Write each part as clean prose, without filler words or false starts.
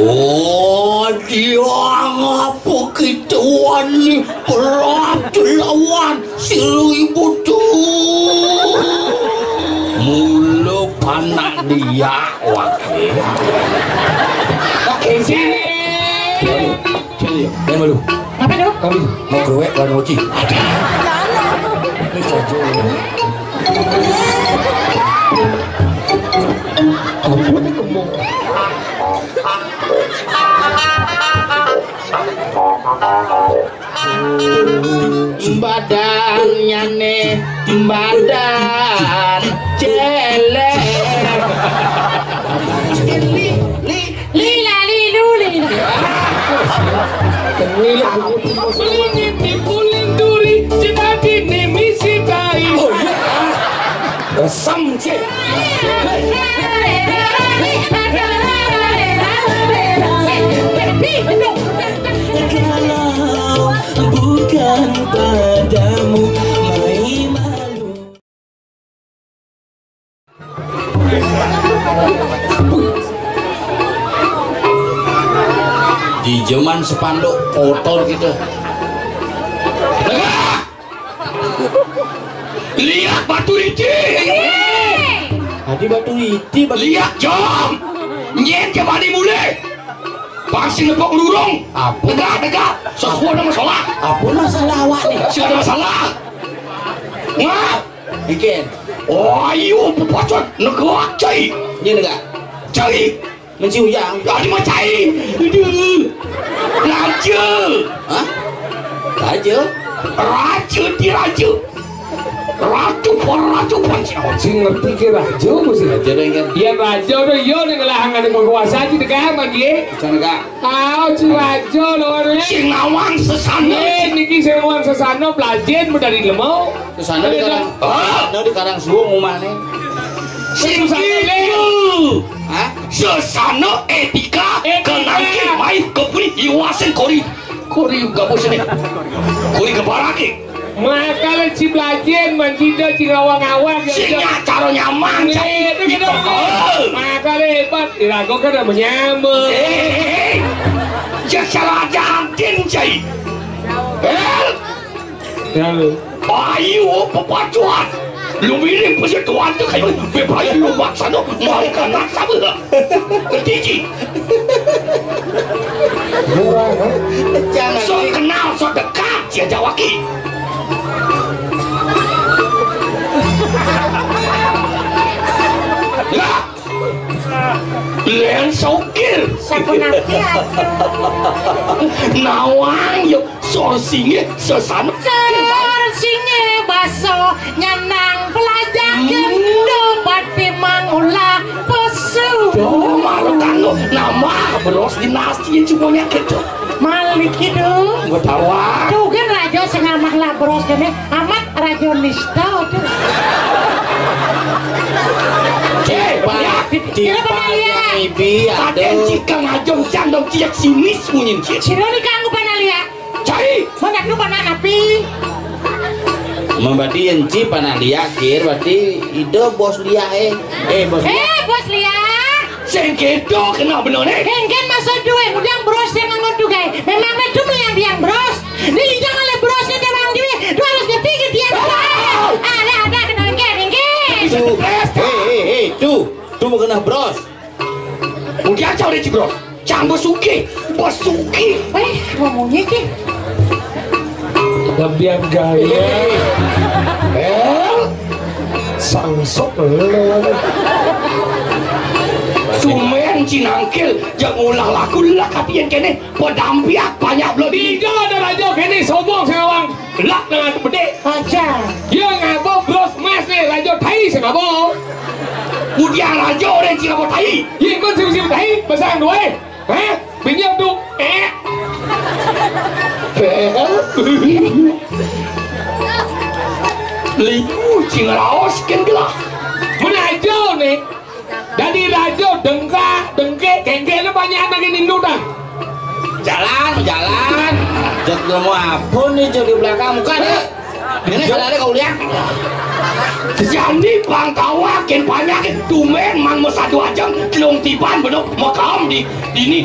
Oh, dia ngapa kituan ni berat lawan silu ibu tu. Mula panak dia wakil. Okey sini. Sini, dan malu. Apa tu? Kami mau kerwek dan mochi. Apa ni kemung? Badannya nih badan celek. Lila lilu lila. Puling duri jadi ni misi kai. Oh ya. Samce. Kalau bukan padamu mai malu. Di zaman sepanduk kotor gitu. Lihat batu iti. Adi batu iti. Lihat jom. Nyen ke bani mulai. Pasti nepok lurung. Apa? Tegak. Sesuatu ada masalah. Apa masalah awak ni? Siapa ada masalah? Ngap. Ikan. Oh ayo pepacot negak cai. Ni negak. Cai. Mencium yang. Ada macam cai. Aduh. Raja. Hah? Raja? Raja di raja. Ratu panci. Si ngerti ke raja mesti. Raja dengan. Ya raja tu yo dengan lahang ada kekuasaan di negara mandi. Sana kak. Kau si raja loh ni. Si ngawang sesana. Niki sewang sesano pelajen dari lemau. Kesana di karang. Oh, di karang suung rumah ni. Singkiru. Hah? Sesana etika. Kenangki mai kepuri iwasan kori gabus ni. Kori kebaraki. Maka si pelajen mencida si ngawang-ngawang. Si cara nyaman. Maka lebat dirago kan dah menyambut. Cara jantin cai. Lalu. Ayo pepacuan. Lu milih persatuan tu kayu bebayu lu maksana mau kanak sama. Ketiji. Jangan so kenal so dekat dia jawaki. Lah. Len sokir. Siapa nanti aja? Nawang yuk sorsinge sesana. Sorsinge baso nyanang pelajar dobat mangulah pesu. Oh malu kanu nama beros dinasti semuanya gitu. Malik itu. Gua tahu. Tuh kan raja sengamak lah beros kene amat raja nista tu. Ibi ada jika ngajong jandong ciak sinis munyin ciak. Sino ni kanggo panalia? Cai. Mana tu panan api? Membati enci panalia kir berarti ide bos lia bos. Bos lia. Sengkedo kena benar ni. Kengen masuk duit, udang bros yang ngontu gay. Memang tu yang diang bros. Ni jangan le bros ni demang duit. Tu harus ketiga diang. Ada kena kengen. Tu mau kena bros. Mungkin aja udah bros. Jangan bos suki. Ngomongnya ke? Kemudian gaya. Sangsok Sumen cinangkil yang ulah laku lah kapian kene pedampiak banyak belum. Tidak ada raja kini sombong sengawang lak dengan gede Aja. dia ngabo bros mas ni raja Thai sengabo Kemudian raja orang cina botai. yang pun sim Thai besar duit pinjam tu Liu cina raos kan gelah. mana raja ni dari raja dengke kengke banyak lagi nindu dah Jalan. Jok mau apa nih jok di belakang muka deh. Ini salahnya kau lihat. Jadi bang tawakin banyak tumen mang mesadu ajang telung tiban bener makam di ini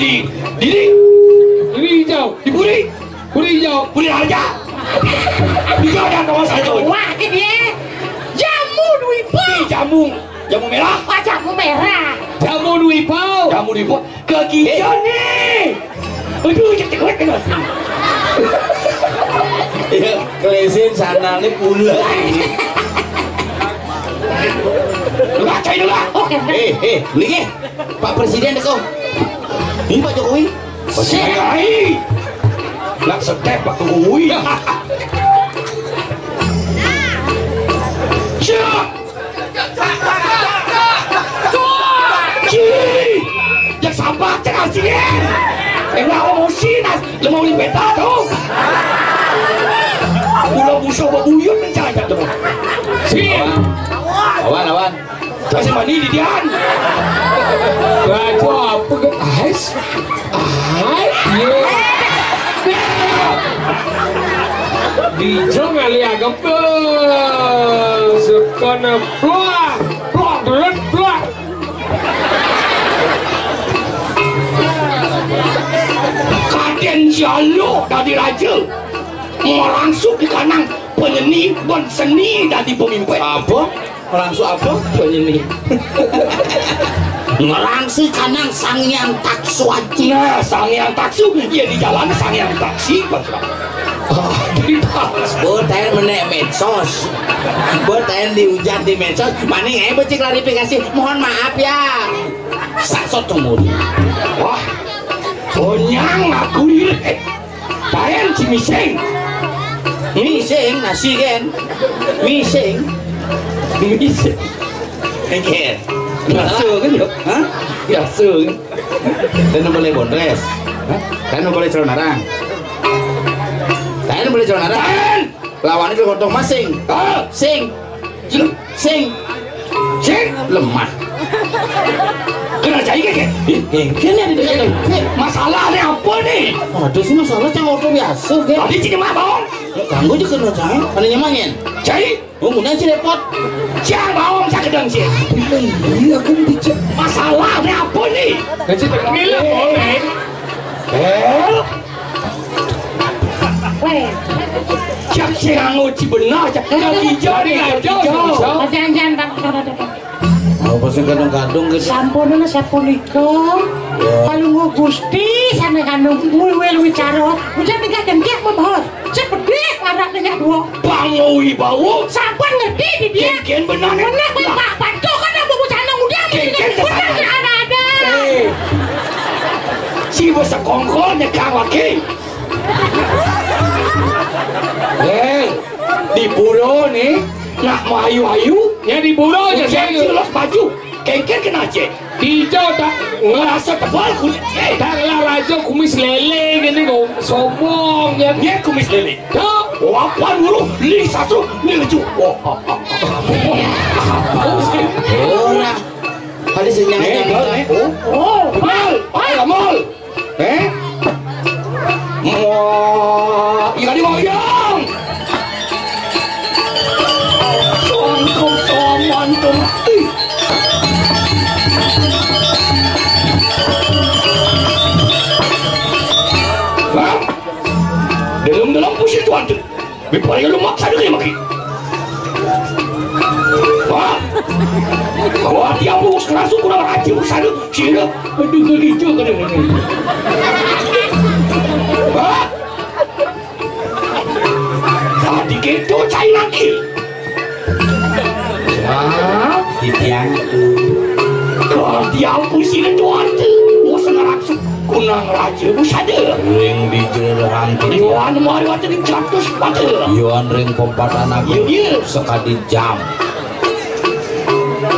Puri hijau. di puri Hijau. aja di ada kawasan itu Wah, ini jamu Dwi Po. jamu merah Wah, jamu merah. Jamu Dwi Po. jamu di ke kita nih aduh cekek kan Ya, kelesin sana nih pula. enggak cai enggak Oke, Beli Pak Presiden deh kau. Ini Pak Jokowi. masih ai nak step Pak Jokowi Cik yang sabar cakap sini enggak emosi nas lemau ni beta tu pulau busuk berbuyut mencari tu Awan. kasih mani di dian Raja apa ke? Ais. Dijong kali agak sekona plak. kaden jaluk dari raja merangsuk di kanang penyeni seni dari pemimpin Apa? Langsung apa? penyeni Ngerangsi kanang sang yang tak suaci. nah sang yang taksu ya di jalan sang yang taksi pasrah Boten menek medsos. Boten dihujat di medsos. Mani ngai becik klarifikasi. Mohon maaf ya. Sakso tumur. wah bonyang aku diri kalian cimiseng Mising nasi kan. Mising. Ken. biasa kan ya Hah? biasa kan Kan boleh bondres. Kan boleh celana rang. Kan boleh celana rang. kalian Lawannya itu kontong masing. Sing. Sing. sing Lemah. kena jahit kan Kan ada di sana. masalahnya apa nih Aduh sih masalah cang orto biasa kan. tadi cik mah bawang Ganggu juga kena cang. Ada nyamannya. jahit Kemudian si repot. siang bawang saya kedang sih Iya kan bicara. masalahnya apa nih Nanti terkilap boleh. Weh, cak siang uci benar cak hijau nih hijau jangan. Apa sih kadung-kadung gitu. Sampun sapunika. Palunggu Gusti sana kandung luwe caro. Ujar tiga dengkek membahas. Sepede anak dengan dua. bangowi bau Sampun ngerti di dia. Ken benar nih Benar kowe Pak Panto kan mau bocana muda udah ada. si bos kongkolnya kawaki di pulau nih nak mau ayu-ayu Ya di pulau aja saya saya. los baju kengken kena cek Hijau tak. ngerasa tebal kulit Taklah raja kumis lele gini kok sombong ya. dia kumis lele Tuh. wapan dulu li satu li lucu Ora. Tadi senyang-nyang. mal ikan di wayang mantum dalam pusing tuan tu biparnya lu maksa dia maki wah kau dia bungkus kerasuk kurang rajin sana sini aduh gegitu kan ini tadi gitu cai lagi Di tiang. kalau dia pusing tuan tu sekarang kunang raja busada Ring di jerahan Iwan mari waktu di jatuh pada Yuan ring pompatan aku. Iya. Sekali jam.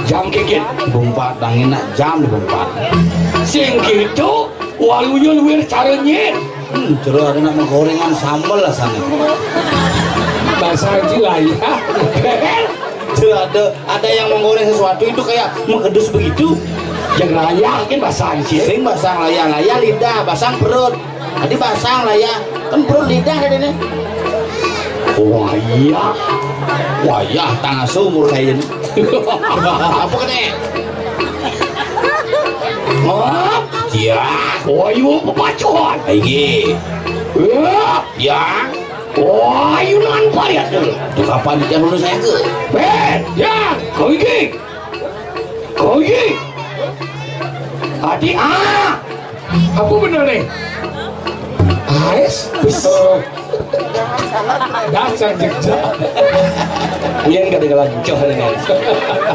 jam kekit Bumpat dangin nak jam di bumpat. sing gitu walunya luar caranya Terus ada nak gorengan sambal lah sana. Bahasa lah ya. Tuh ada yang menggoreng sesuatu itu kayak menggedus begitu. yang raya kan bahasa anjir Sing basang layah lidah, basang perut. Tadi basang layah, kan perut lidah ada ini. Wayah. Wayah tanah sumur kayak ini. Apa kene? Hah? Ya, Ayo pepacon. iki. Ya, Ayo nan pariat dulu. tuh kapan dia lulus saya ke? Ben, ya, kau ini. Adik Apa bener nih? AS? Dasar jejak. Kalian gak ada lancar dengan.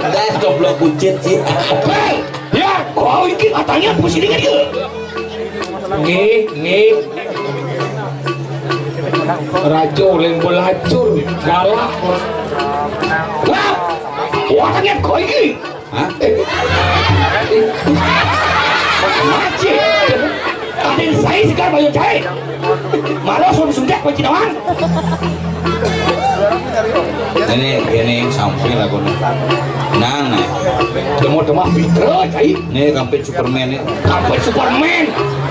Dah goblok buncit sih. Ben, ya, kau ini katanya mesti dengar ke? Nih. Rajo yang belacur, galak. Wah, orangnya kau ini. Hah? Macet. Aden saya sekarang banyak cahaya. Malah sundak pencinawan. Ini samping lah kono. Nang, Demot-demot pinter cahaya. ini kampit Superman ini. Sampai Superman.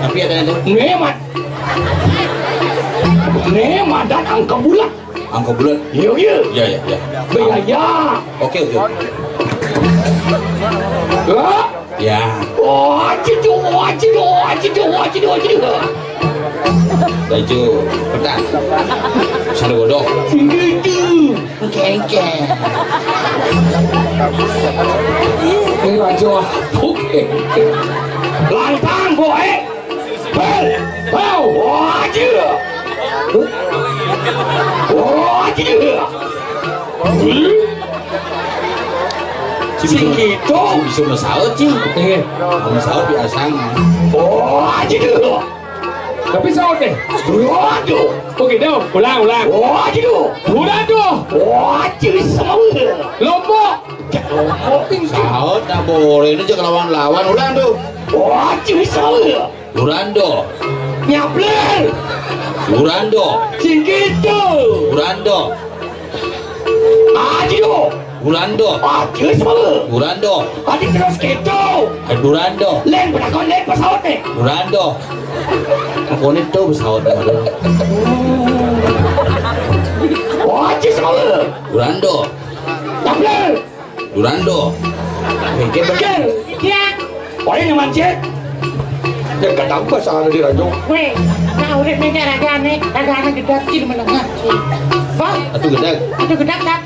Tapi ada itu Nemat dan angka bulat. angka bulan. Iya. Ya. Biaya. Oke. Ya. Ya. Baju pedang. Sari godok. Gitu. Ini Rajo oke. Lantang boy. Gitu. Bisa masalah sih. Masalah biasa. Tapi saud deh. Oke, dah. Ulang. Lombok. Saud tak boleh ini jangan lawan ulang tuh. Urando. Nyabler. Urando. Gitu. Urando. Urando. Urando. Adik terus gitu. Urando. Len penakon len pesawat nih. Urando. Aku ini tuh pesawat Urando. Nyabler. Urando. Oke, Ken. Ya, Orang yang mancet. Dia kata apa salah di Rajo. weh, nah udah meja ragane gedap cil menengah. Bang, Atuh gedak. itu gedap tak?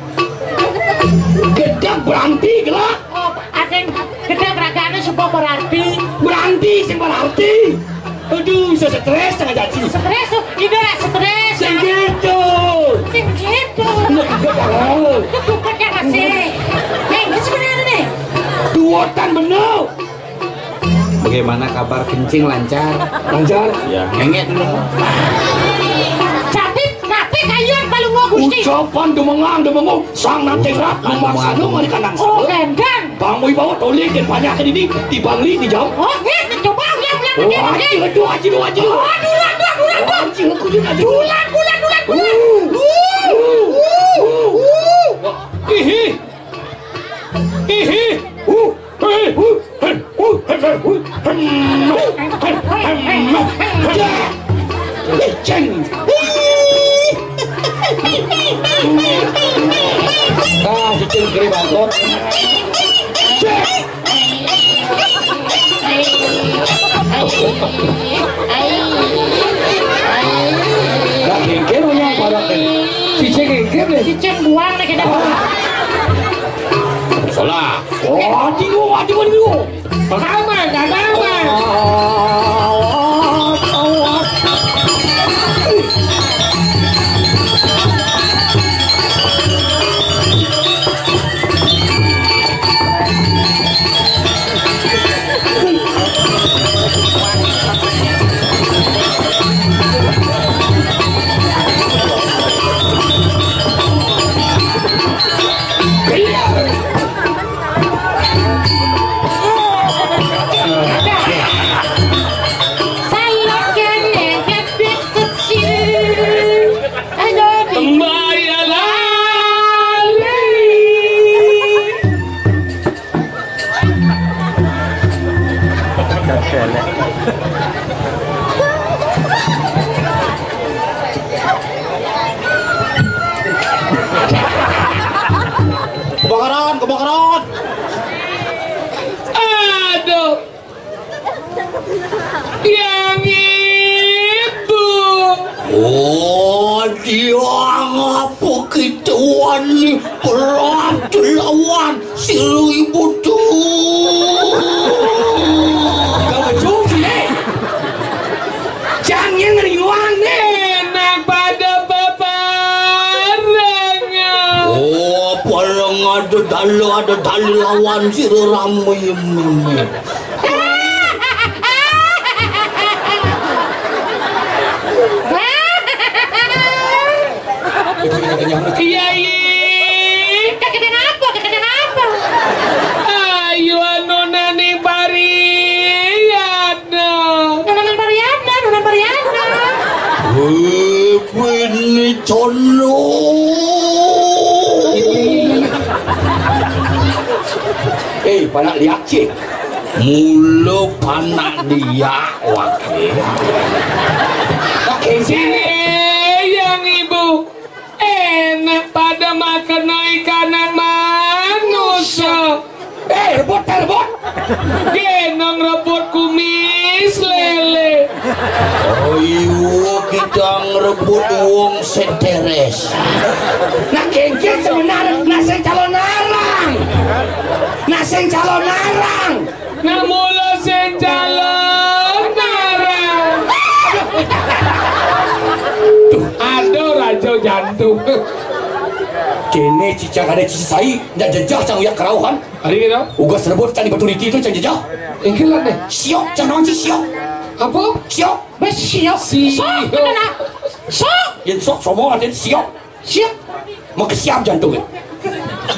Gedak berhenti gelak. Oh, ada yang gedap ragane sebuah berarti. Berhenti sing berarti. Aduh, bisa stres tengah jaci. Stres, itu lah stres. Sing gitu. Sing gitu. Gedak. Itu bukannya masih. Ini sebenarnya nih. Duotan bener. Bagaimana kabar kencing lancar? Lancar. Ya, ngenget dulu. Jadi nanti kayuan paling mau gusti. Ucapan demengang sang nanti rat memaksa lu mari kanang Oh, sana. gendang. Bang Boy bawa tolik dan banyak ini di Bangli di jauh. Oh, gitu. Coba ulang. Aji. Cicing kiri bangkot. Gak kengker yang pada Cicing deh. Cicing buang nih kita. Salah. Aduh. Aman. kebakaran. Aduh. Yang itu. Oh, dia ngapa kituan ni berat lawan si ibu tu. Kau betul sih. Jangan ngeriuan ni. Enak pada babarangnya. Oh, paling ada dalil lawan si ramai. Kiai. Kakek apa? Ayo anu nani Pariana. Nunan Pariana. Ini cono. Panak lihat cik. Mula panak dia wakil. Sini yang ibu. Enak pada makan ikan manusia. Rebut. Genong rebut kumis lele. Ayo kita ngerebut wong seteres. Nak kengkeng sebenarnya naseng calon narang. Nah mula sencalon narang. Aduh raja jantung. Kene cicak ada cici sai, ndak jejah cang uyak kerauhan. Hari ini Ugas rebut cang di batu riti itu cang jejah. ingkilan deh. Siok cang naon siok. Apa? Siok. Siok. Siok. Yang sok semua ada siok. Mau kesiap jantungnya.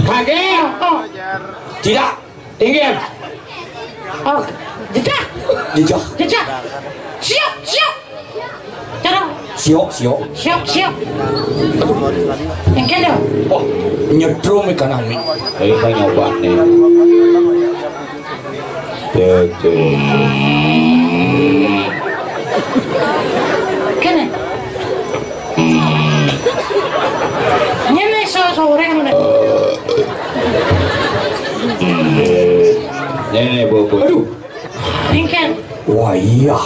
Kagak. Tidak. Ingin. Oh, jejak. Siok. Cara. Siok. Yang kena. Oh, nyedrum ikan ani. Kita nyoba nih. Kena. Nyene sore ngono. Nenek bobo. Aduh. Ringkan. Wah iya.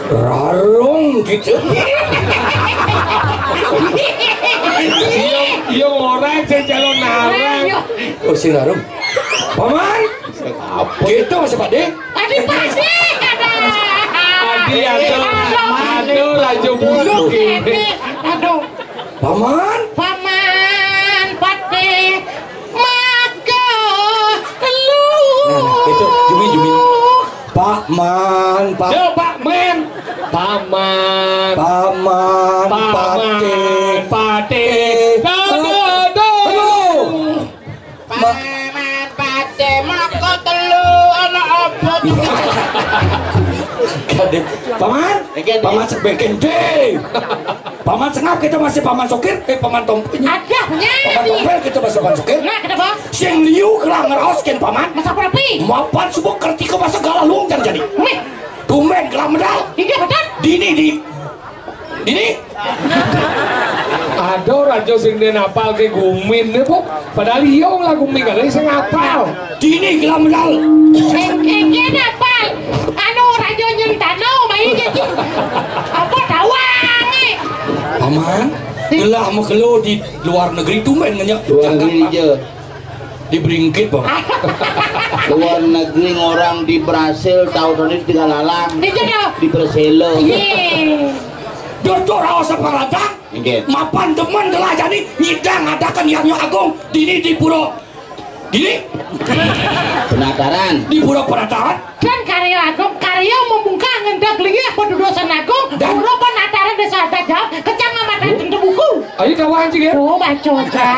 Rarung gitu. Iya orang sencalon narang. Oh si Rarung. Paman. Gitu masih Pak De. Adi pasti ada. Aduh raja buluk ini. Aduh. Paman. Pati maka lu. Nah, itu Jumi. Paman. Paman. Pate. Paman pate maka telu anak apa tuh? Paman sebeken deh. Paman sengap kita masih paman sokir, paman tompenya. Adahnya. Paman tompel kita masih paman sokir. Nah, kenapa? Sing liu kelang ngeraoskeun paman. Masa perapi? Mapan subuk kertika masa galalung kan jadi. Tumen kelang medal. Iya betul. Dini. Aduh raja sing den apal ke gumin deh po. Padahal iya lah gumin kali sing apal. Dini kelang medal. Engke apal. Anu raja nyentano mai jadi. Apa tawang Paman, gelah mau kelo di luar negeri tumen nanya. Luar negeri aja. Di Bringkit paman. Luar negeri orang di Brasil tahun ini tiga lalang. Di jodoh. Di Perselo. Dodor awas aparatang. Nggih. Mapan teman telah jadi nyidang adakan yang agung dini di puro. Dini Penataran. di puro penataran. Kan karya agung karya membuka ngendak lingih pendudusan agung. Dan- Puro penataran desa ada jauh kecamatan tentu buku. Ayo kawan sih ya. Oh, bacoca.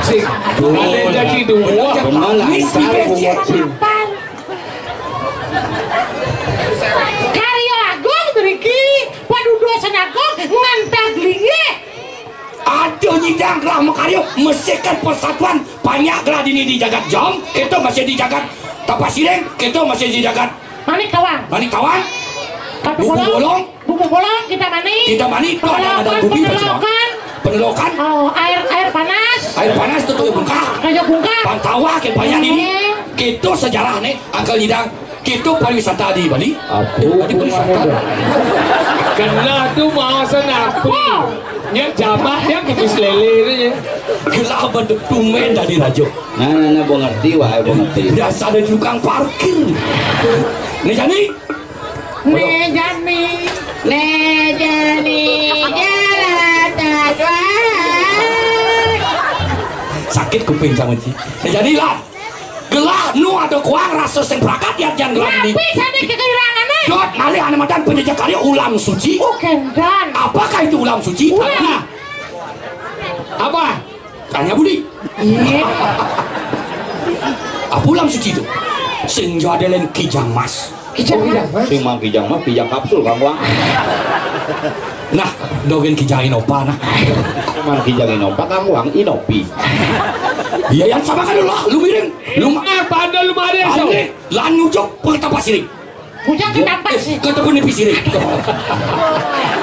Sing ada jadi dua. Benar lah. Miss Ntar Becek. Kapan? Karya agung beriki pendudusan agung ngantak lingih. Ada nyidang gelah makaryo mesikan persatuan banyak gelah dini di jagat jom kita masih di jagat tapasireng kita masih di jagat Manik tawang. manitawan bubu bolong kita mani. kita mani itu ada bumi Penelokan. penelokan Oh, air panas. Air panas itu tuh bungkak. Kayak bungkak. Pantawa kan banyak ini. Gitu sejarah nih, Angkel Nyidang. Gitu pariwisata di Bali. Abu Di pariwisata. kena tuh mau senapi. Nya jamak dia kumis lele nya. Gelah bentuk tumen dari Rajo. Nah, gua ngerti wae, gua ngerti. Biasa ada tukang parkir. Nih Jani. Nejani, jalan Sakit kuping sama Ci. Nih Jani lah. Gelah nu ada kuang rasa sing prakat ya jangan gelah ini. tapi sana kekurangan nih. Dot malih ane madan penjajah karya ulam suci. Bukan dan. Apakah itu ulam suci? Ulam. Apa? Tanya Budi. Iya. Apa ulam suci itu? Sing jadelen kijang mas. Kijang mas. Sing mang kijang mah pijang kapsul Kang Wang. Nah, dogen kijang inopa nah. Mang kijang inopa Kang Wang inopi. Iya yang sama kan lu miring. Lu Apa ada lu mari so? ane lan nyujuk pengetapa siring. Bujang ke tempat sih. Ketemu nepi siring.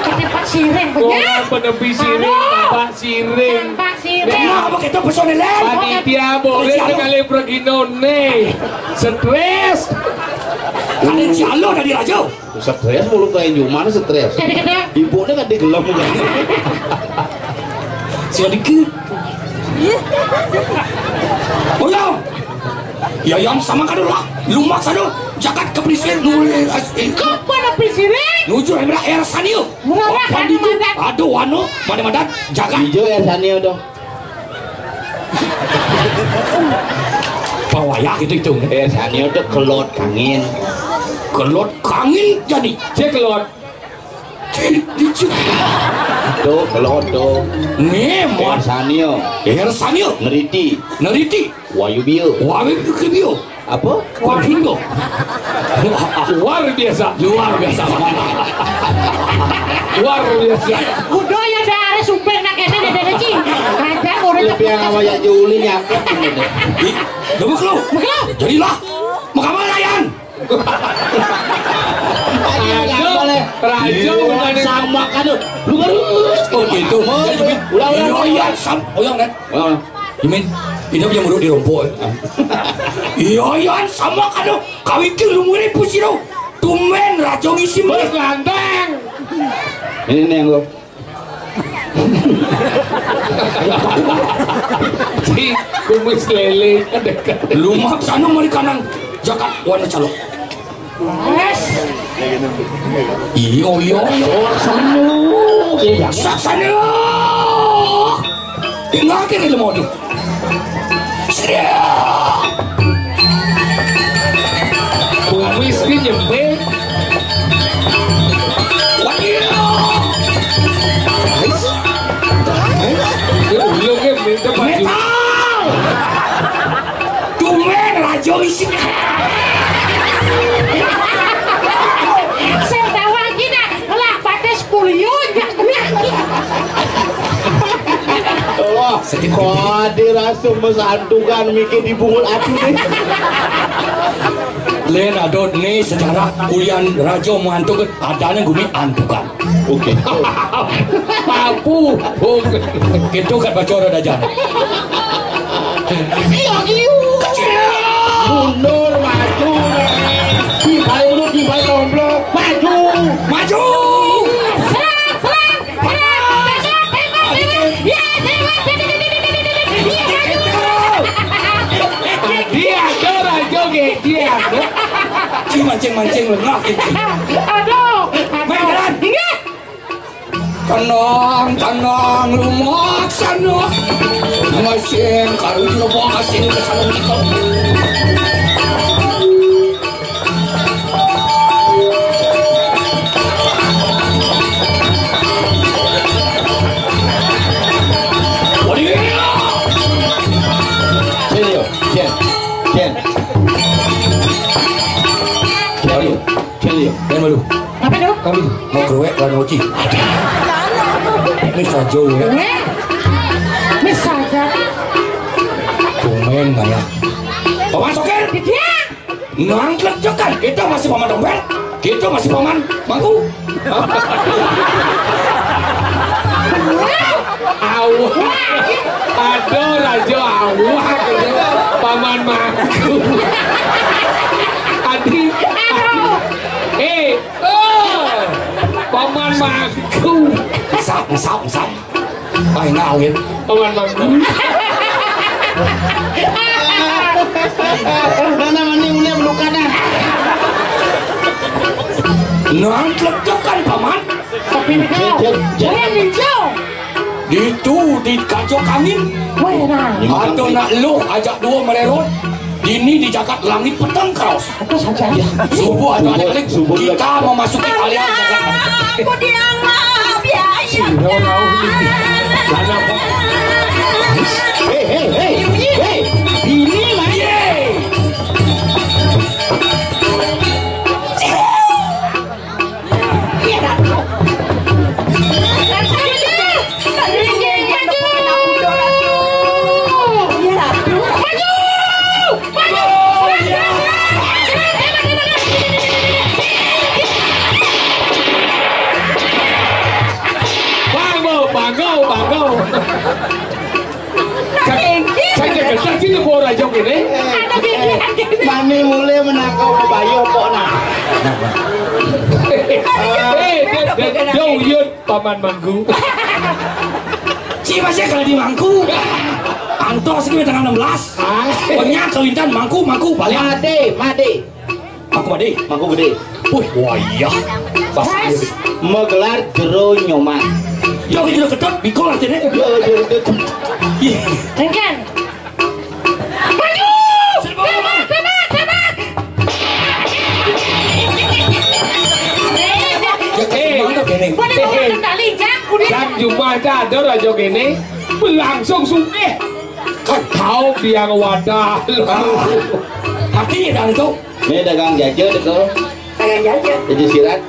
Ke tempat siring Gua punya. penepi siring, Pak siring. Tempat siring. Nah, apa kita personel Panitia boleh sekali pergi none. Stres. kalian si alo dari Rajo. Stres mulu kayak mana stres. Kada-kada. Ibunya kan digelam kan. Sedikit. Oh ya. Ya yang sama kan lah. Lumak sana. Jakat kepolisian nulis. Kapan tempat siring? Nuju emra air sanio. Murah kan mandan. Aduh wano, mana-mana jaga. Hijau ya sanio dong. Pawaya gitu. Sanio tuh kelot kangin. Kelot kangin jadi. Cek lot. Tuh kelot tuh. Ngemot. Sanio. Air sanio. Neriti. Neriti. Wayubio. Wawe kebio. Apa? Wabindo. Luar biasa. Luar biasa. Luar biasa. Budaya dari supir nak ada dari Ci. Ada orang Lebih yang sama ya Juli nyakit. Gebuk lu. Jadilah. Mau kamu layan. Rajo bukan sama kan lu harus. Oh gitu. Ulang. Iya sam. Oh yang net. Imin. Ini punya murid di rompok. Iya sama kan lo. Kawin ke lu murid pusi lo. Tumen Rajo ngisi bos ganteng. Ini nih yang lo. Si kumis lele dekat. Lumak sana mari kanan. Jakat warna calok. Yes. Iyo. Saksana. Tinggal ke dalam mobil. Kumis ini nyempe. Ulungnya minta baju. Metal. Tumen Rajo isi. Saya tahu lagi dah. Lah pada 10 yun. Wah, kok dirasa mesantukan mikir dibungul atu deh. Len adot nih sejarah kulian Rajo mengantuk adanya gumi antukan. Oke. Papu. Gitu kan baca orang aja. Mundur maju. Dibayu lu dibayu komplok. Maju. Maju. Dia ada Rajo dia ada. Mancing lengah gitu. Aduh. Main jalan. Tenang lumak sana. Masing kalau itu bawa kasih ke sana kita. Malu. Apa itu? Kami mau keruek lan oci. Misa jauh ya. Misalnya. Tumen nggak ya? Paman Soker. Dia. Ngangklek jekan. Kita masih paman dompet. Kita masih paman mangku. Awak. Aduh raja awak. Paman Mangku. Adi. Paman Mangku. Sap. Ay ngao yun. Paman Mangku. Nana mani ule melukan dah. Nang kletukan paman. Tapi hijau. Itu di kacau angin. Wena. Atau nak lu ajak dua melerot. Ini di jagat langit petang kaos. Apa saja? Subuh atau adik-adik kita memasuki alian jagat. Aku dianggap ya. Hei. Ini lah. Bangau. Saya jaga sini bawa raja gini. Mami mulai menakau kebayo kok nah. Jauh yun paman Mangku. Si masih kalau di Mangku. Anto segini tanggal 16. Banyak kelintan Mangku balik. Made. Aku bade. Mangku gede. Wah iya. Menggelar jero nyoman. Yo kita ketep bikol artinya. Tengkan. Maju. Temat. Sang Jumah ada raja gini langsung sungke kau biang wadah Hati dan itu. Ini dagang jajan itu. Kayak jajan. Jadi sirat.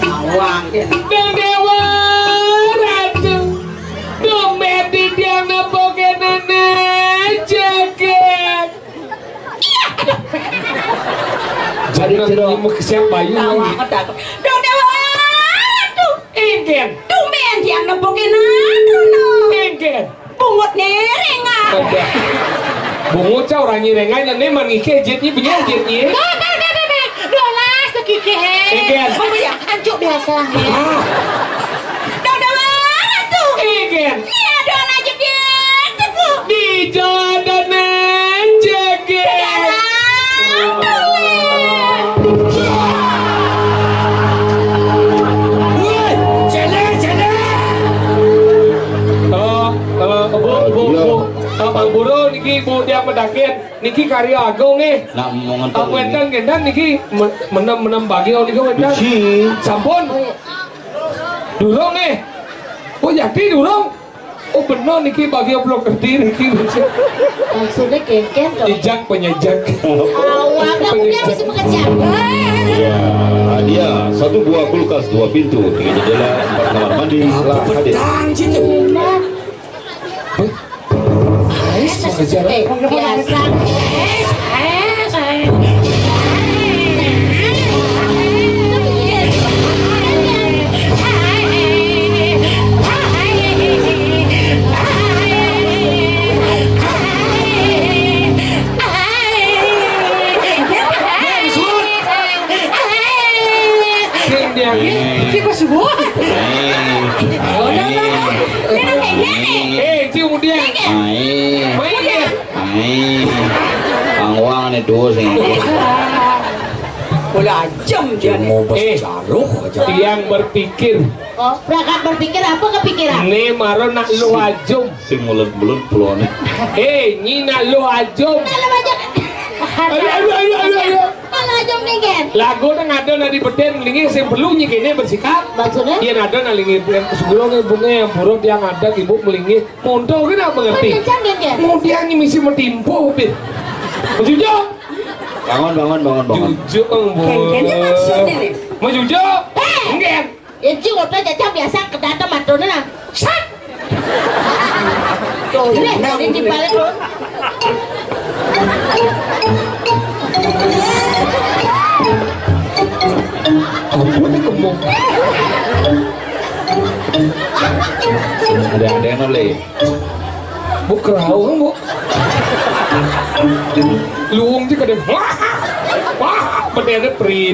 Awang. Dewa ratu dompet di tiang napoke nenek jaket. Jadi mau kesiap bayu lagi. Dong dewa tuh. Ingin. Tumben yang nempokin aduh no. Ingin. Bungut neringan. Bungut cau orang nyirengan nih mangike jetnya punya jetnya. Dolas sekike. Ingin. Oh ya, ancuk biasa. Dong dewa tuh. Ingin. Iya dong aja dia. Teguh. Di jalanan jaket. Bang Buro niki bu dia mendakin niki karya agung nih. Nak mau Aku ngentok gendang niki menam bagi niki gendang. Sampun. Durung nih. Oh jadi durung. Oh benar niki bagi blok kerti niki. Maksudnya kengken dong. Ijak penyejak. Awak kamu dia masih bekerja. Ya, hadiah satu buah kulkas 2 pintu, 3 jendela, 4 kamar mandi telah hadir. Pedang situ. Biasa. Cium dia. Main dia. Angwang nih tuh sih. Udah jam dia nih. Mau berjaruh aja. Yang berpikir. Oh, berangkat berpikir apa kepikiran? Nih maro nak lu ajum. Sing mulut-mulut pulone. Nyi nak lu ajum. Kalau aja. Ayo. Kalau aja ningen. Lagu nang ada na di beden lingi sing perlu nyikene bersikap. Maksudnya? Iya ada na lingi yang sebelumnya bunga yang buruk yang ada ibu melingi. Monto kena mengerti. Macam ningen. Mau dia nyimisi metimpo bin. Jujo. Bangun. Jujo Kayaknya maksudnya nih. Mau jujo. Enggak. Itu udah jajah biasa kedata matone nah. Sak. Tuh, ini di balik lu. Ampun nih kemung. Ada yang oleh. Bu kerau kan bu. Luung juga deh. Wah, benernya pri.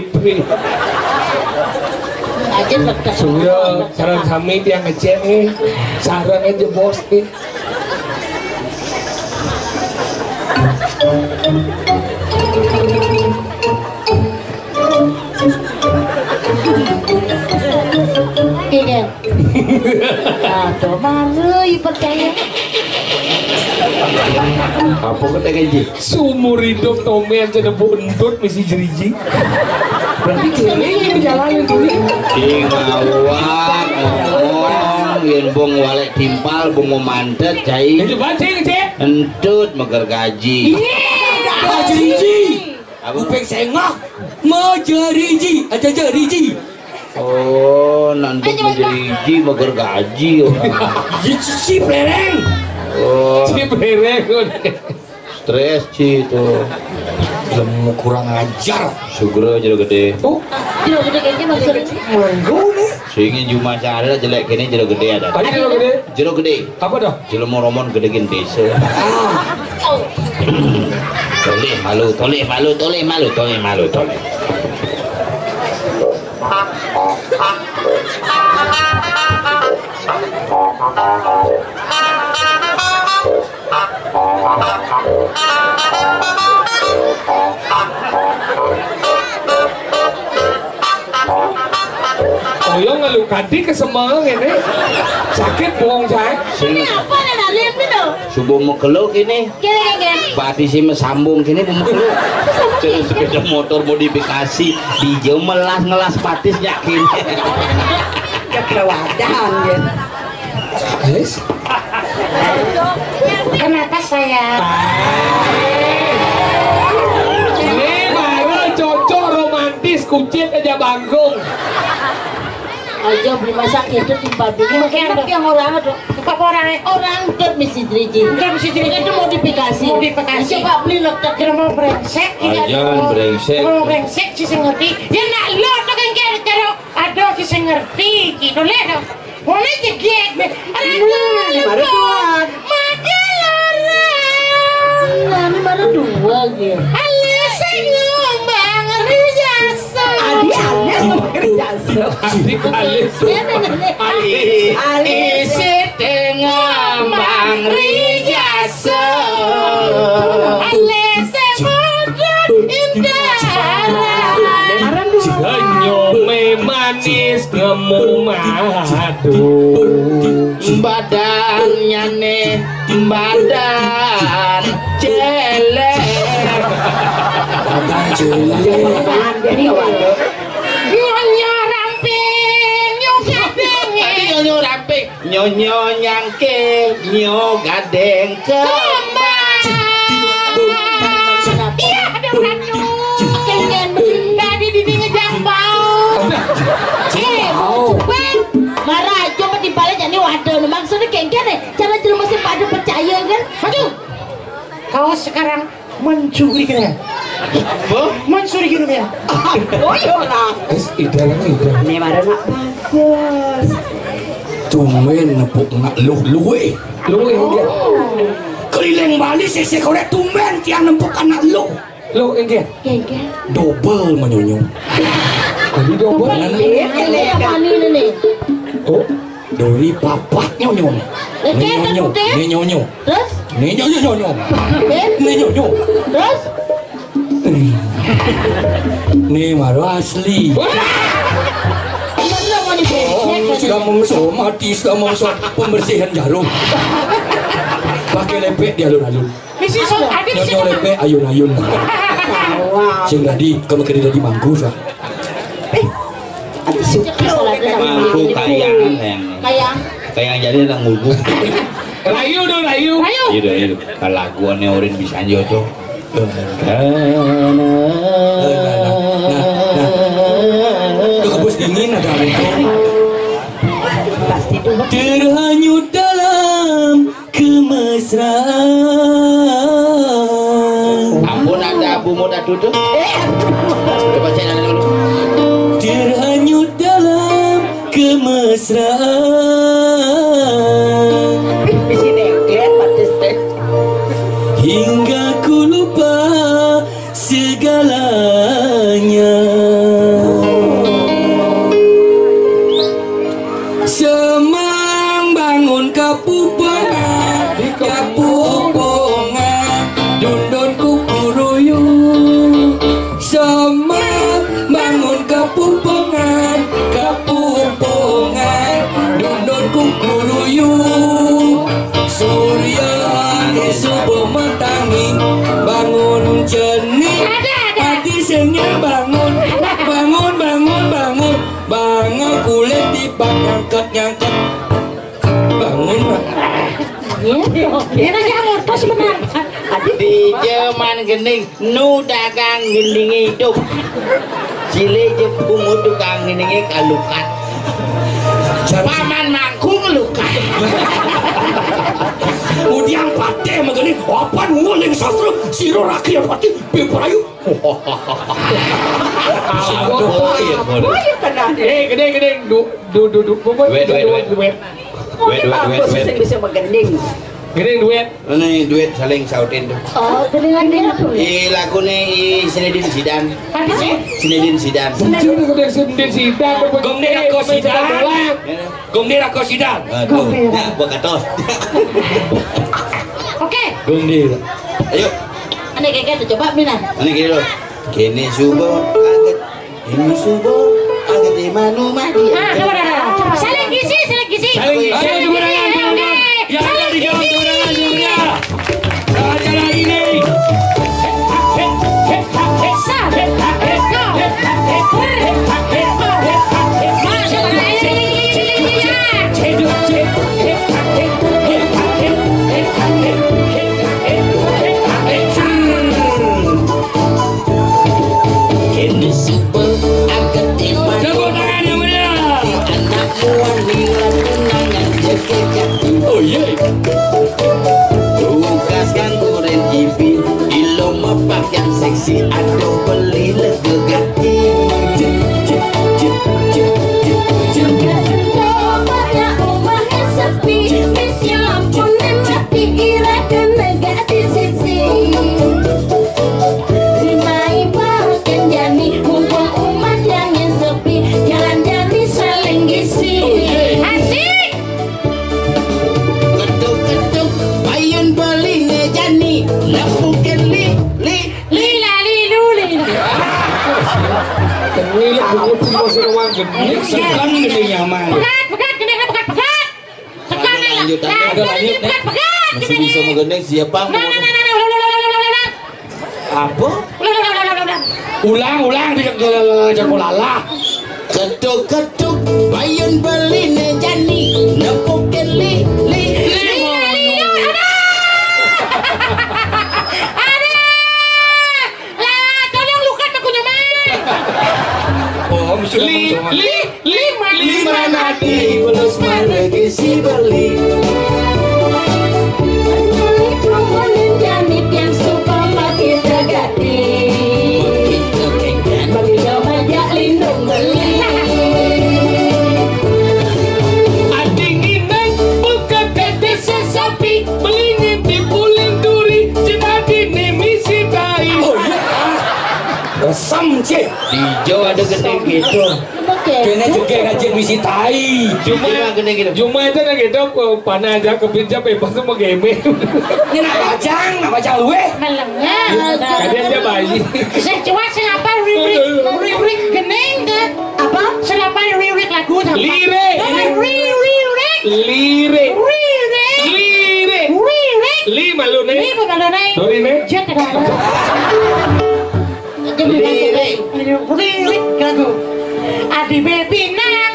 Aja lekas. Sudah, saran kami yang ngecek saran aja bos Iya. Aduh, malu percaya. Apa kata gaji? Sumur hidup Tommy yang jadi bu endut misi jeriji. Berarti keliling berjalan itu nih. Ngawak ngomong yen bong walek timpal bong mandet cai Itu baca ngecek. entut meger gaji Jeriji. Kuping sengok. Jeriji. Aja jeriji. oh nanti menjeriji meger gaji Si plereng. oh Si bereng. stres ci itu Lemu kurang ajar. sugro jero gede Oh, Jero gede kayaknya masih. manggo nih. sehingga cuma sehari jelek kini jero gede ada Tadi lo gede. jero gede Apa dah? jero moromon gede gini desa toleh malu Oyong ngeluh kadi kesemang ini. Sakit bohong saya. sing Apa nih lihat itu? subuh mekeluk ini Kira-kira. Pati sih mesambung kini memeluk terus sepeda motor modifikasi dijauh ngelas patis yakin Kekelewatan ya. Yes. Kenapa saya? Ini baru cocok romantis kucit aja banggung. Aja beli masak itu timbal beli makan yang orang ada apa orang ke misi driji itu modifikasi coba beli lokal kira mau brengsek Ajan brengsek. mau brengsek sih saya ngerti ya nak lo tuh kan kira ada sih saya ngerti gitu lihat dong mana jegek aduh makan ini mana dua gitu senyum bang Rijasa Adik alis. alis tengah bang rijasa alis semudut indah Senyum manis ngemu madu. badannya nih badan celek nyonya ramping nyonya dengeng nyonyo ramping nyonyo nyangke nyo gadeng kembang iya ada ratu kengen tadi di ngejampau ben marah cuma di balik jadi waduh maksudnya kengen nih cara jelma masih pada percaya kan aduh kau sekarang mencuri kan mencuri gitu ya Oh iya lah. Ideal ide. Ini mana nak bagus. Tumben nepuk nak luwe. Lu enggak. Keliling Bali sese korek tumben tiang nempuk anak lu. Lu enggak. kengen Double menyonyo. Tadi dobel. yang mana nih Oh, Dari papat nyonyo. Nyonyo. Nyonyo. terus Nyonyo. ben Nyonyo. terus Nih baru asli. mana mau Oh, dibesek sudah mengsok mati, sudah mengsok pembersihan jarum. Pakai lepek di alun-alun. misi so ada di Nyonyo situ lepek ayun-ayun. Wow. Sing tadi kamu kira di mangku sah. Ada suka. mangku kayangan kayak jadi nang mulku rayu dong rayu. iya laguannya orang bisa jodoh Itu kebus dingin ada itu. Pasti dulu. Terhanyut dalam kemesraan. ampun ada abu muda duduk coba saya nanya dulu Terhanyut dalam kemesraan. Jangan kulit tiba nyangkut bangun Ini aja ngurus benar. Di zaman gening nu dagang gening hidup cile jepung tukang gening kalukat paman mangkung luka Udiang pate magani apa nguling sastra siro rakyat pati piperayu Gede duit. Bagus sih bisa menggending. Gede duit. ini duit saling sautin tuh Oh, dengan dia tuh. lakune Sinedin Sidan Apa sih? Sinedin Sidan Sendiri sidang. Gomdera ko sidang Gomdera ko sidang ya bakatos Oke. Gomdera ayo Ini kayak gitu coba Mina. ini gini loh kini subuh aget ini subuh aget di manu mati Ah, coba. Saling gizi. Ayo keberangan yang ada di dalam keberangan dunia acara ini kini subuh aget di manu tepuk tangan yang meriah anak muan nila tunangan jekek oh iya tugas nganggurin TV ilo mepak yang seksi aduh beli lego gati ketuk-ketuk payun beli ngejani lapukan li Ini buku masih ruang gede. sekarang gede nyaman masih bisa menggendeng siapa apa ulang di jakulala ketuk-ketuk payun beli ngejani lapukan li oh mesti lima nadi belus meregi si beli begitu kengkan Adinginan buka kete sesapi melingin di puling duri cipati nemisi tai. resam cek di Jawa ada gede gitu kena juga ngajin misi tai Cuma gede gitu Cuma itu nak kita panah aja kepinjam bebas sama game. ini nak bajang luwe Kalian aja bayi. Saya coba kenapa ririk gening deh. Apa? Kenapa ririk lagu apa? Lire. Ririk. Lima lu nih. Ini bukan nih. Dori nih. Jet ada. Ririk lagu. Adi baby nang.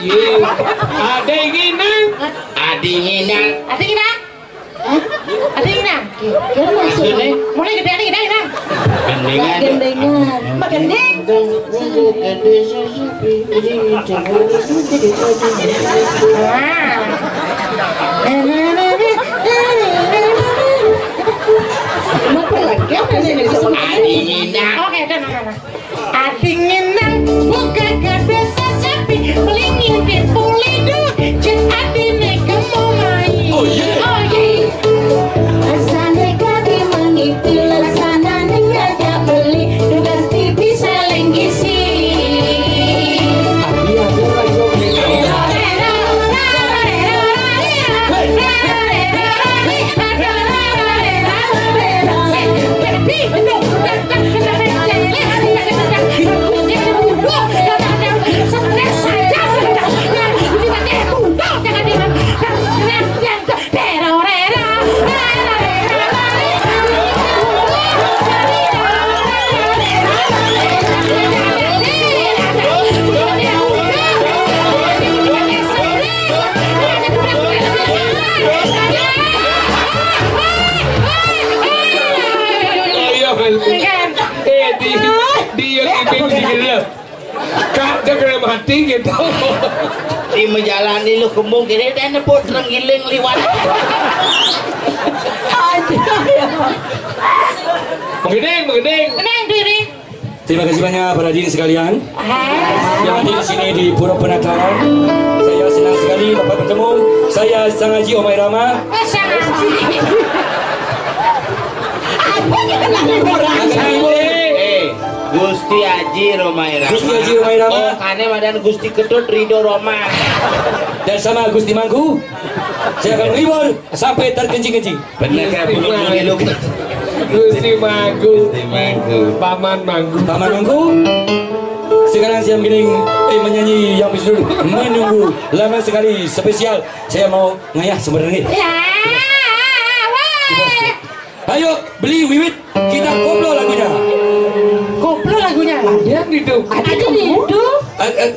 Ada inginan. adinginan Adi nang. Adi nang. Kira maksudnya. Mulai gede adi nang. gendingan Magending. adinginan Oke, nah. Adinginan buka gede sesapi melingin di pulidu jet adine kamu main. Oh yeah. Asane kami mengikuti laksana aja beli tugas TV saling gisi. iping sikitnya. Kak, jangan mati gitu. Di menjalani lu kembung kiri dan nepot terenggiling liwat. Mengending. Menang diri. Terima kasih banyak para hadirin sekalian yang hadir di sini di Pura Penataran. Saya senang sekali dapat bertemu. Saya Sang Haji Omai Rama. Gusti Haji Romai Rama. Gusti Haji Romai Rama. Oh, kane madan Gusti Ketut Ridho Roma. Dan sama Gusti Mangku. Saya akan menghibur sampai terkencing-kencing. Bener kan belum dulu. Gusti Mangku. Paman Mangku. Sekarang saya begini menyanyi yang bisa menunggu lama sekali spesial. Saya mau ngayah sebenarnya. Ayo beli wiwit kita koplo lagunya. Koplo lagunya. Ada itu. Ada itu.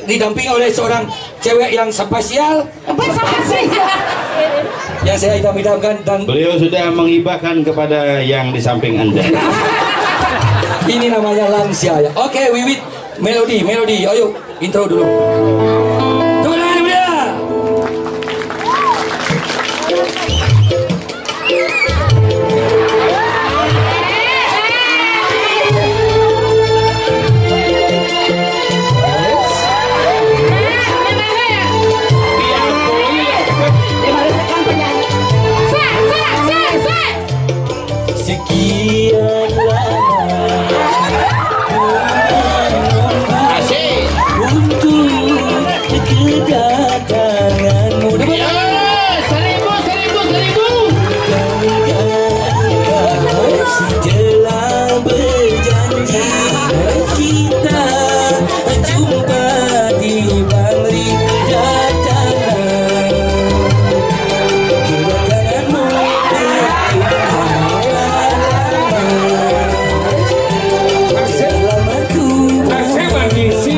Didampingi oleh seorang cewek yang spesial. Apa spesial? Yang saya idam-idamkan dan Beliau sudah menghibahkan kepada yang di samping Anda. ini namanya lansia ya. Oke, wiwit melodi. Ayo intro dulu. Tepuk tangan dia. Sekian kedatanganmu. Setelah berjanji kita jumpa di Bali, kedatanganmu selamaku. Saya magisi.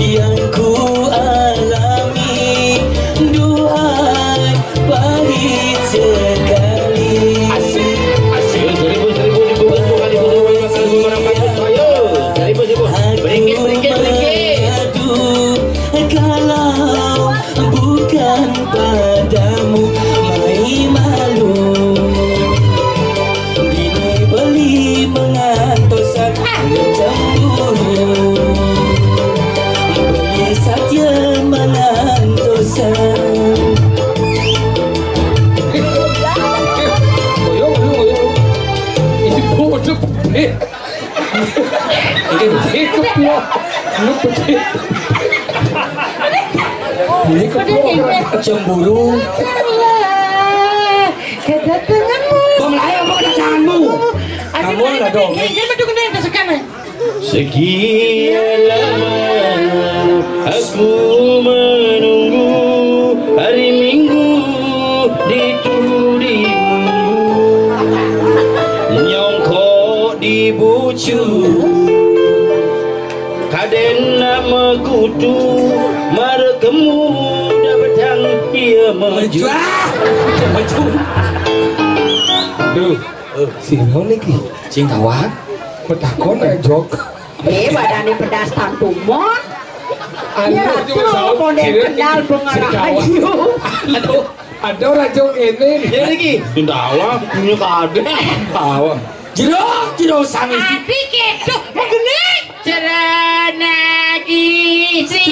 Yang ku alami, duhai pahit sekali. Kalau bukan padamu mai malu, ini beli mengantosan cemburu. Beli saja mengantosan. Ini bodoh. Ini keplok. Ini keplok. Cemburu. Kedatanganmu. Pemelaya apa kedatanganmu? Kamu ada dong. Sekian lama aku menunggu hari Minggu ditudimu, nyongkok di bucu kaden nama kutu marekemu datang dia maju. Maju. Duh, si Nol lagi. Sing tawang. Petakon jok. Badani pedas tantumon. Anda cuma salah model kendal pengarah ayu. Aduh, ada orang jok ini. Ya lagi. Tawang punya kade. Tawang. Jero sami. Tapi kedo begini. Cerana kisi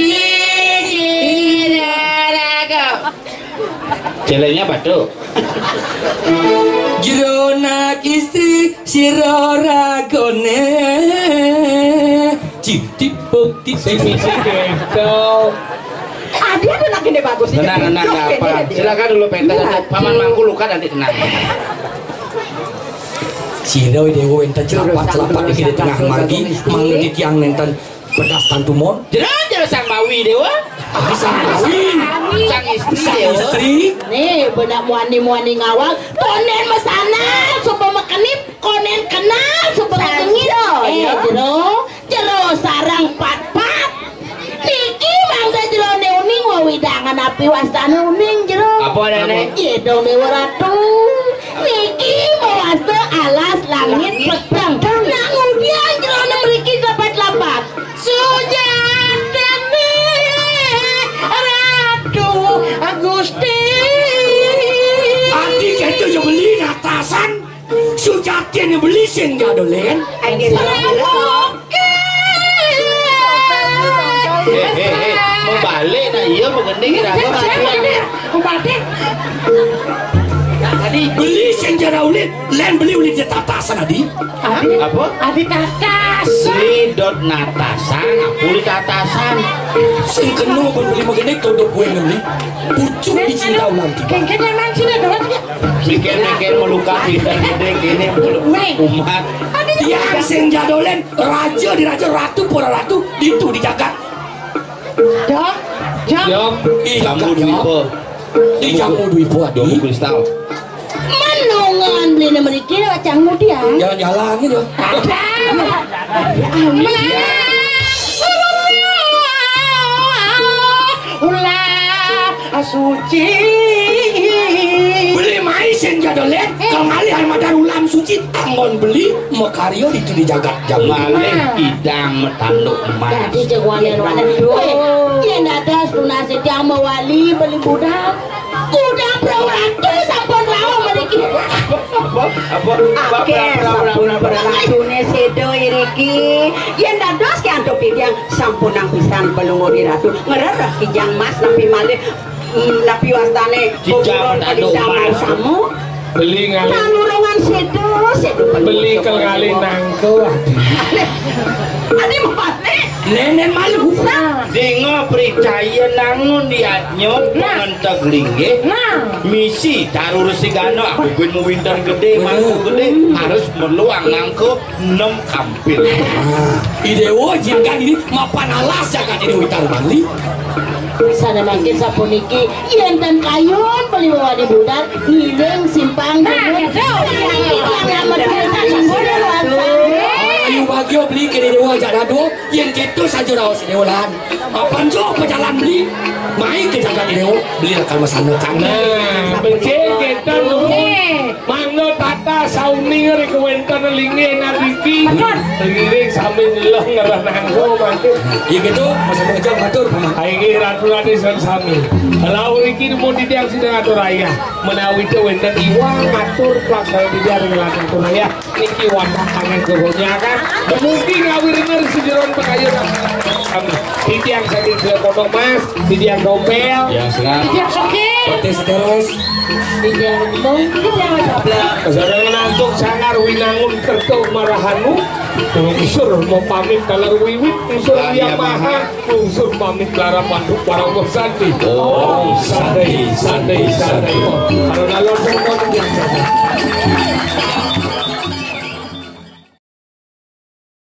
ciraraga. Jelenya batu. Jero nak istri siroragone. Ciptipok Sing kedo. Dia tuh lagi deh bagus. Tenang, apa? Silakan dulu pentas. Paman Mangku luka nanti tenang. Siroi dewo enten celapat di tengah margi mangga di tiang nenten pedas tantumon. Jero sang bawi dewa. Sang kawin. Sang istri Sang dewa. istri. Nih benak muani ngawal. Tonen mesana. Supaya kenip konen kenal sebenarnya jero sarang pat-pat niki mangsa jero neuning wawidangan api wastana uning jero Apa nenek? iya dong dewa ratu niki mawasta alas langit petang nang udian jero nemriki lapat-lapat sujatani ratu Agusti Adi itu yang beli atasan Sujatian yang beli sing jadolen Mau balik nah iya mau gending Adi beli sing jadolen Len beli ulit di tatasan Adi apa? Adi tatas Lidot natasan, kulit atasan. Sing kena beli begini kodok gue ngebeli Pucuk di cinta ulang kengken emang sih dah Mikir-mikir melukai dan gede gini umat. Yang sing jadolen raja di raja ratu pura ratu itu dijaga Jam Kamu duipo, di jamu duipo jamu Adi kristal. manungan beli nemriki wacang mudia jalan-jalan gitu ulah suci beli mais yang jadolen kalau ngali armada ulam suci anggon beli mekario itu dijaga jamu Malih idang metanduk emas. jadi jengwanen-wanen yang ada lunasi jamu wali beli budak kuda perawatu sampun rawang meriki Oke, sampun berlatune sedo iriki. Yen dados ki antuk yang sampun nang pisan pelungur ratu. Ngererah kijang mas napi malih napi wastane Kijang metanduk emas. samu. beli ngalih Panulungan sedo beli kali nangko Adi mapane. nenek malu Dengo percaya nangun diatnyo pengentek linggih. Misi tarur sigano aku pun mau winter gede mangku gede harus meluang nangko 6 kampil. idewo jaga ini mapan alas jaga ini witar bali sana makin sapuniki yen dan kayun beli wani budak ngileng simpang ayu bagio beli ke dewa jadado yang gitu saja rawas dewalan apaan jo pejalan beli main ke jaga dewa beli akan masana kangen nah becek kita mangno tata sauni ngeri kewenten lingi nabiki lirik sambil nyelah ngerah nangko mati ya gitu masana aja matur Aing ratu-ratu sami. Kalau iki mau didiang sidang atur raya, menawi itu wenten iwang atur pelaksanaan didiang dengan atur raya. Niki wadah kangen kehonya kan. Mungkin ngawir denger sejeron pekayunan. Didiang sakit ke potong mas, didiang dompel. Ya sekarang tidak sakit tes terus tidak mungkin Kesadangan antuk sangar winangun kerto marahanu. Unsur mau pamit kalar wiwit, unsur Yamaha, unsur pamit lara panduk para bosanti. Oh, sadai.